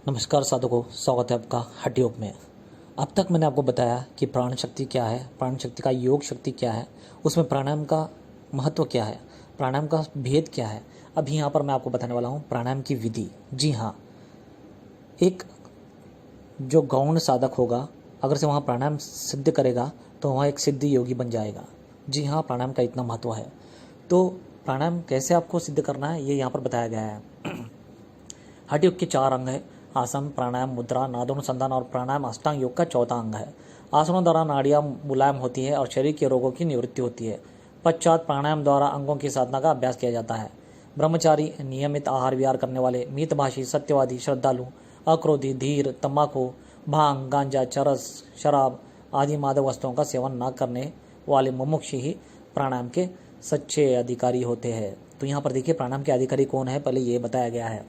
नमस्कार साधकों, स्वागत है आपका हठ योग में। अब तक मैंने आपको बताया कि प्राण शक्ति क्या है, प्राण शक्ति का योग शक्ति क्या है, उसमें प्राणायाम का महत्व क्या है, प्राणायाम का भेद क्या है। अभी यहाँ पर मैं आपको बताने वाला हूँ प्राणायाम की विधि। जी हाँ, एक जो गौण साधक होगा, अगर से वहाँ प्राणायाम सिद्ध करेगा तो वहाँ एक सिद्ध योगी बन जाएगा। जी हाँ, प्राणायाम का इतना महत्व है। तो प्राणायाम कैसे आपको सिद्ध करना है ये यहाँ पर बताया गया है। हठ योग के 4 अंग है: आसन, प्राणायाम, मुद्रा, नादोनुसंधान और प्राणायाम अष्टांग योग का चौथा अंग है। आसनों द्वारा नाड़ियां मुलायम होती है और शरीर के रोगों की निवृत्ति होती है। पश्चात प्राणायाम द्वारा अंगों की साधना का अभ्यास किया जाता है। ब्रह्मचारी, नियमित आहार विहार करने वाले, मितभाषी, सत्यवादी, श्रद्धालु, अक्रोधी, धीर, तंबाकू, भांग, गांजा, चरस, शराब आदि मादक वस्तुओं का सेवन न करने वाले मुमुक्षु ही प्राणायाम के सच्चे अधिकारी होते हैं। तो यहाँ पर देखिए प्राणायाम के अधिकारी कौन है, पहले ये बताया गया है।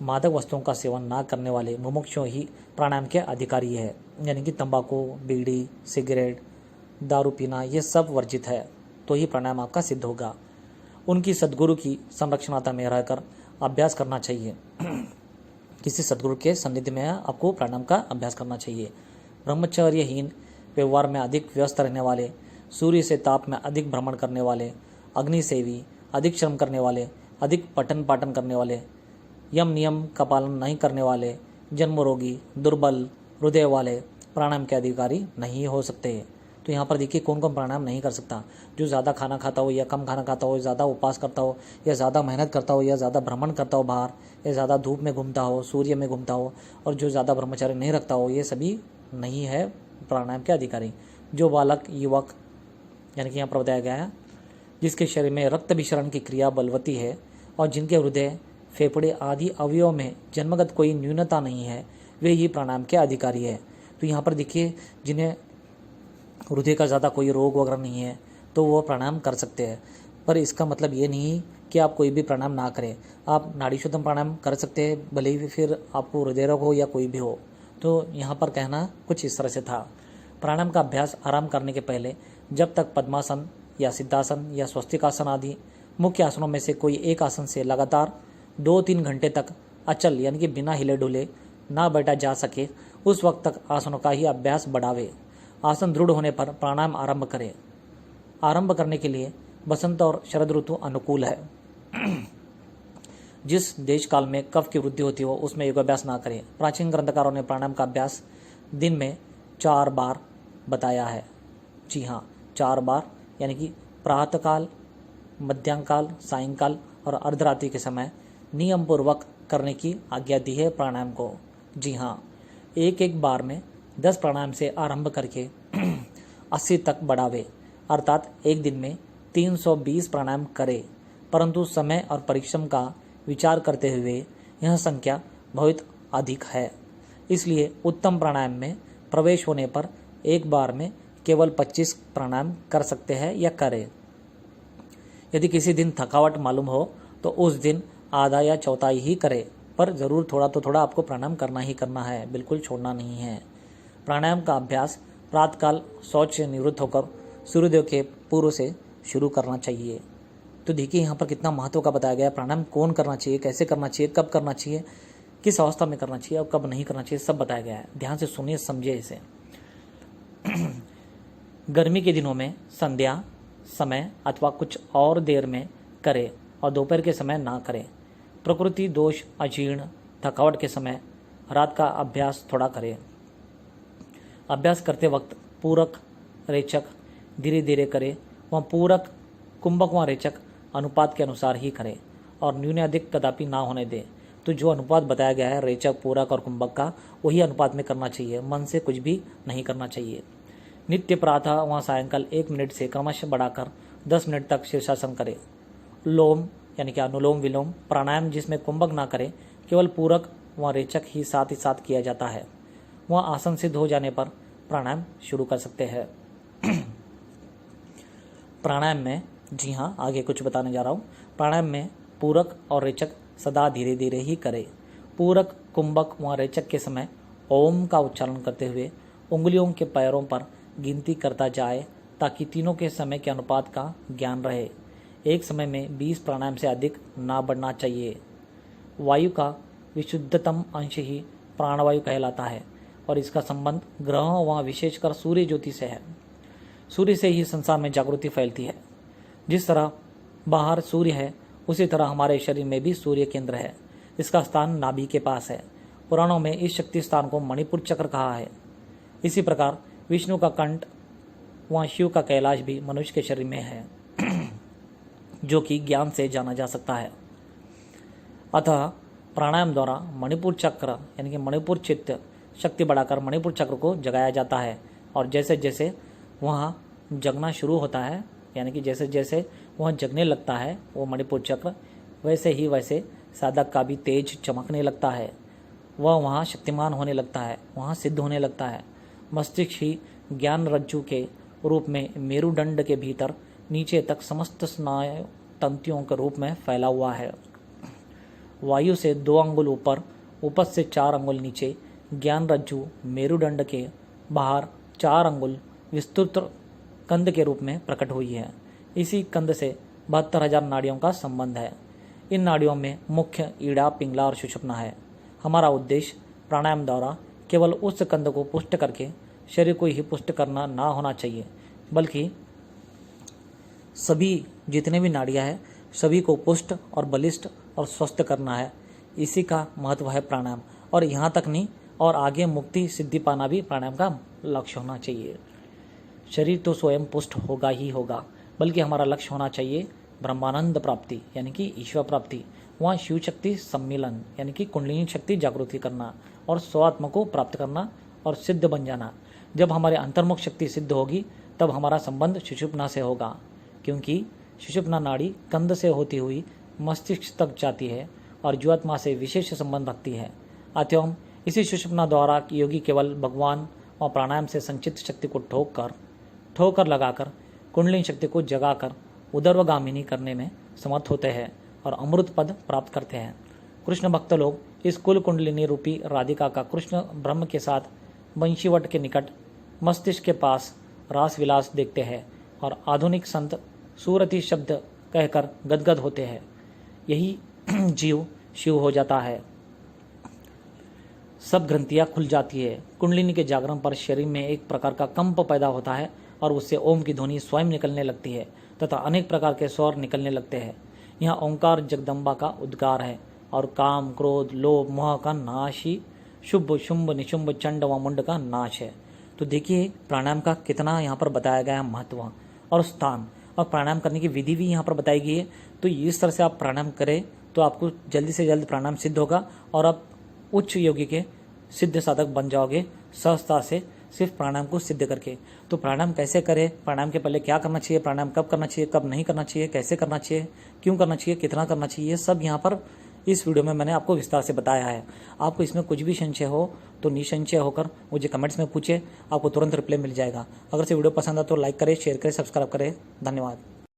मादक वस्तुओं का सेवन ना करने वाले मुमुक्षु ही प्राणायाम के अधिकारी है, यानी कि तंबाकू, बीड़ी, सिगरेट, दारू पीना ये सब वर्जित है, तो ही प्राणायाम आपका सिद्ध होगा। उनकी सद्गुरु की संरक्षणता में रहकर अभ्यास करना चाहिए। किसी सद्गुरु के सानिध्य में आपको प्राणायाम का अभ्यास करना चाहिए। ब्रह्मचर्यहीन, व्यवहार में अधिक व्यस्त रहने वाले, सूर्य से ताप में अधिक भ्रमण करने वाले, अग्निसेवी, अधिक श्रम करने वाले, अधिक पठन पाठन करने वाले, यम नियम का पालन नहीं करने वाले, जन्म रोगी, दुर्बल हृदय वाले प्राणायाम के अधिकारी नहीं हो सकते। तो यहाँ पर देखिए कौन कौन प्राणायाम नहीं कर सकता। जो ज़्यादा खाना खाता हो या कम खाना खाता हो, ज़्यादा उपवास करता हो या ज़्यादा मेहनत करता हो या ज़्यादा भ्रमण करता हो बाहर, या ज़्यादा धूप में घूमता हो, सूर्य में घूमता हो, और जो ज़्यादा ब्रह्मचर्य नहीं रखता हो, ये सभी नहीं है प्राणायाम के अधिकारी। जो बालक, युवक, यानी कि यहाँ पर बताया गया है, जिसके शरीर में रक्त विसरण की क्रिया बलवती है और जिनके हृदय, फेफड़े आदि अवयवों में जन्मगत कोई न्यूनता नहीं है, वे ही प्राणायाम के अधिकारी है। तो यहाँ पर देखिए जिन्हें हृदय का ज़्यादा कोई रोग वगैरह नहीं है तो वो प्राणायाम कर सकते हैं। पर इसका मतलब ये नहीं कि आप कोई भी प्राणायाम ना करें। आप नाड़ी शुद्धम प्राणायाम कर सकते हैं, भले ही फिर आपको हृदय रोग हो या कोई भी हो। तो यहाँ पर कहना कुछ इस तरह से था। प्राणायाम का अभ्यास आराम करने के पहले जब तक पद्मासन या सिद्धासन या स्वस्तिकासन आदि मुख्य आसनों में से कोई एक आसन से लगातार 2-3 घंटे तक अचल यानी कि बिना हिले डुले ना बैठा जा सके, उस वक्त तक आसनों का ही अभ्यास बढ़ावे। आसन दृढ़ होने पर प्राणायाम आरंभ करें। आरंभ करने के लिए बसंत और शरद ऋतु अनुकूल है। जिस देश काल में कफ की वृद्धि होती हो उसमें योगाभ्यास ना करें। प्राचीन ग्रंथकारों ने प्राणायाम का अभ्यास दिन में 4 बार बताया है। जी हाँ, 4 बार, यानी कि प्रातःकाल, मध्यांकाल, सायंकाल और अर्धरात्रि के समय नियम पूर्वक करने की आज्ञा दी है प्राणायाम को। जी हाँ, एक बार में 10 प्राणायाम से आरंभ करके 80 तक बढ़ावे, अर्थात एक दिन में 320 प्राणायाम करे। परंतु समय और परिश्रम का विचार करते हुए यह संख्या बहुत अधिक है, इसलिए उत्तम प्राणायाम में प्रवेश होने पर एक बार में केवल 25 प्राणायाम कर सकते हैं या करें। यदि किसी दिन थकावट मालूम हो तो उस दिन आधा या चौथाई ही करे, पर जरूर थोड़ा तो थोड़ा आपको प्राणायाम करना ही करना है, बिल्कुल छोड़ना नहीं है। प्राणायाम का अभ्यास प्रातःकाल शौच से निवृत्त होकर सूर्योदय के पूर्व से शुरू करना चाहिए। तो देखिए यहाँ पर कितना महत्व का बताया गया है। प्राणायाम कौन करना चाहिए, कैसे करना चाहिए, कब करना चाहिए, किस अवस्था में करना चाहिए और कब नहीं करना चाहिए, सब बताया गया है। ध्यान से सुनिए, समझिए इसे। गर्मी के दिनों में संध्या समय अथवा कुछ और देर में करें और दोपहर के समय ना करें। प्रकृति दोष, अजीर्ण, थकावट के समय रात का अभ्यास थोड़ा करें। अभ्यास करते वक्त पूरक, रेचक धीरे धीरे करें। वह पूरक, कुंभक व रेचक अनुपात के अनुसार ही करें और न्यून अधिक कदापि ना होने दें। तो जो अनुपात बताया गया है रेचक, पूरक और कुंभक का, वही अनुपात में करना चाहिए, मन से कुछ भी नहीं करना चाहिए। नित्य प्रातः व सायंकाल 1 मिनट से क्रमशः बढ़ाकर 10 मिनट तक शीर्षासन करें। लोम यानी कि अनुलोम विलोम प्राणायाम जिसमें कुंभक ना करें, केवल पूरक व रेचक ही साथ किया जाता है। वह आसन सिद्ध हो जाने पर प्राणायाम शुरू कर सकते हैं। प्राणायाम में, जी हाँ, आगे कुछ बताने जा रहा हूँ। प्राणायाम में पूरक और रेचक सदा धीरे धीरे ही करें। पूरक, कुंभक व रेचक के समय ओम का उच्चारण करते हुए उंगलियों के पैरों पर गिनती करता जाए ताकि तीनों के समय के अनुपात का ज्ञान रहे। एक समय में 20 प्राणायाम से अधिक ना बढ़ना चाहिए। वायु का विशुद्धतम अंश ही प्राणवायु कहलाता है और इसका संबंध ग्रहों व विशेषकर सूर्य ज्योति से है। सूर्य से ही संसार में जागृति फैलती है। जिस तरह बाहर सूर्य है उसी तरह हमारे शरीर में भी सूर्य केंद्र है। इसका स्थान नाभि के पास है। पुराणों में इस शक्ति स्थान को मणिपुर चक्र कहा है। इसी प्रकार विष्णु का कंठ व शिव का कैलाश भी मनुष्य के शरीर में है जो कि ज्ञान से जाना जा सकता है। अतः प्राणायाम द्वारा मणिपुर चक्र यानी कि मणिपुर चित्त शक्ति बढ़ाकर मणिपुर चक्र को जगाया जाता है और जैसे जैसे वहाँ जगना शुरू होता है यानी कि जैसे जैसे वह जगने लगता है वो मणिपुर चक्र, वैसे ही वैसे साधक का भी तेज चमकने लगता है। वह वहाँ शक्तिमान होने लगता है, वहाँ सिद्ध होने लगता है। मस्तिष्क ही ज्ञान रज्जु के रूप में मेरुदंड के भीतर नीचे तक समस्त स्नायु तंतुओं के रूप में फैला हुआ है। वायु से 2 अंगुल ऊपर से 4 अंगुल नीचे ज्ञान रज्जु मेरुदंड के बाहर 4 अंगुल विस्तृत कंद के रूप में प्रकट हुई है। इसी कंद से 72,000 नाड़ियों का संबंध है। इन नाड़ियों में मुख्य ईड़ा, पिंगला और सुषुम्ना है। हमारा उद्देश्य प्राणायाम द्वारा केवल उस कंद को पुष्ट करके शरीर को ही पुष्ट करना ना होना चाहिए, बल्कि सभी जितने भी नाड़ियां हैं सभी को पुष्ट और बलिष्ठ और स्वस्थ करना है। इसी का महत्व है प्राणायाम। और यहाँ तक नहीं, और आगे मुक्ति सिद्धि पाना भी प्राणायाम का लक्ष्य होना चाहिए। शरीर तो स्वयं पुष्ट होगा ही होगा, बल्कि हमारा लक्ष्य होना चाहिए ब्रह्मानंद प्राप्ति यानी कि ईश्वर प्राप्ति, वहाँ शिव शक्ति सम्मिलन यानी कि कुंडलिनी शक्ति जागृति करना और स्वात्म को प्राप्त करना और सिद्ध बन जाना। जब हमारे अंतर्मुख शक्ति सिद्ध होगी तब हमारा संबंध सुषुम्ना से होगा, क्योंकि सुषुम्ना नाड़ी कंद से होती हुई मस्तिष्क तक जाती है और जीवात्मा से विशेष संबंध रखती है। अतः इसी सुषुम्ना द्वारा योगी केवल भगवान और प्राणायाम से संचित शक्ति को ठोकर लगाकर कुंडलिनी शक्ति को जगाकर उदर्वगामिनी करने में समर्थ होते हैं और अमृत पद प्राप्त करते हैं। कृष्ण भक्त लोग इस कुल कुंडलिनी रूपी राधिका का कृष्ण ब्रह्म के साथ बंशीवट के निकट मस्तिष्क के पास रास विलास देखते हैं और आधुनिक संत सूरती शब्द कहकर गदगद होते हैं। यही जीव शिव हो जाता है। सब ग्रंथियां खुल जाती है। कुंडलिनी के जागरण पर शरीर में एक प्रकार का कंप पैदा होता है और उससे ओम की ध्वनि स्वयं निकलने लगती है तथा अनेक प्रकार के स्वर निकलने लगते हैं। यहाँ ओंकार जगदम्बा का उद्गार है और काम, क्रोध, लोभ, मोह का नाश ही शुभ, शुंभ, निशुंभ, चंड व मुंड का नाश है। तो देखिए प्राणायाम का कितना यहाँ पर बताया गया है महत्व और स्थान, और प्राणायाम करने की विधि भी यहाँ पर बताई गई है। तो इस तरह से आप प्राणायाम करें तो आपको जल्दी से जल्द प्राणायाम सिद्ध होगा और आप उच्च योगी के सिद्ध साधक बन जाओगे सहजता से, सिर्फ प्राणायाम को सिद्ध करके। तो प्राणायाम कैसे करें, प्राणायाम के पहले क्या करना चाहिए, प्राणायाम कब करना चाहिए, कब नहीं करना चाहिए, कैसे करना चाहिए, क्यों करना चाहिए, कितना करना चाहिए, सब यहाँ पर इस वीडियो में मैंने आपको विस्तार से बताया है। आपको इसमें कुछ भी संशय हो तो निसंशय होकर मुझे कमेंट्स में पूछे, आपको तुरंत रिप्लाई मिल जाएगा। अगर से वीडियो पसंद आए तो लाइक करें, शेयर करें, सब्सक्राइब करें। धन्यवाद।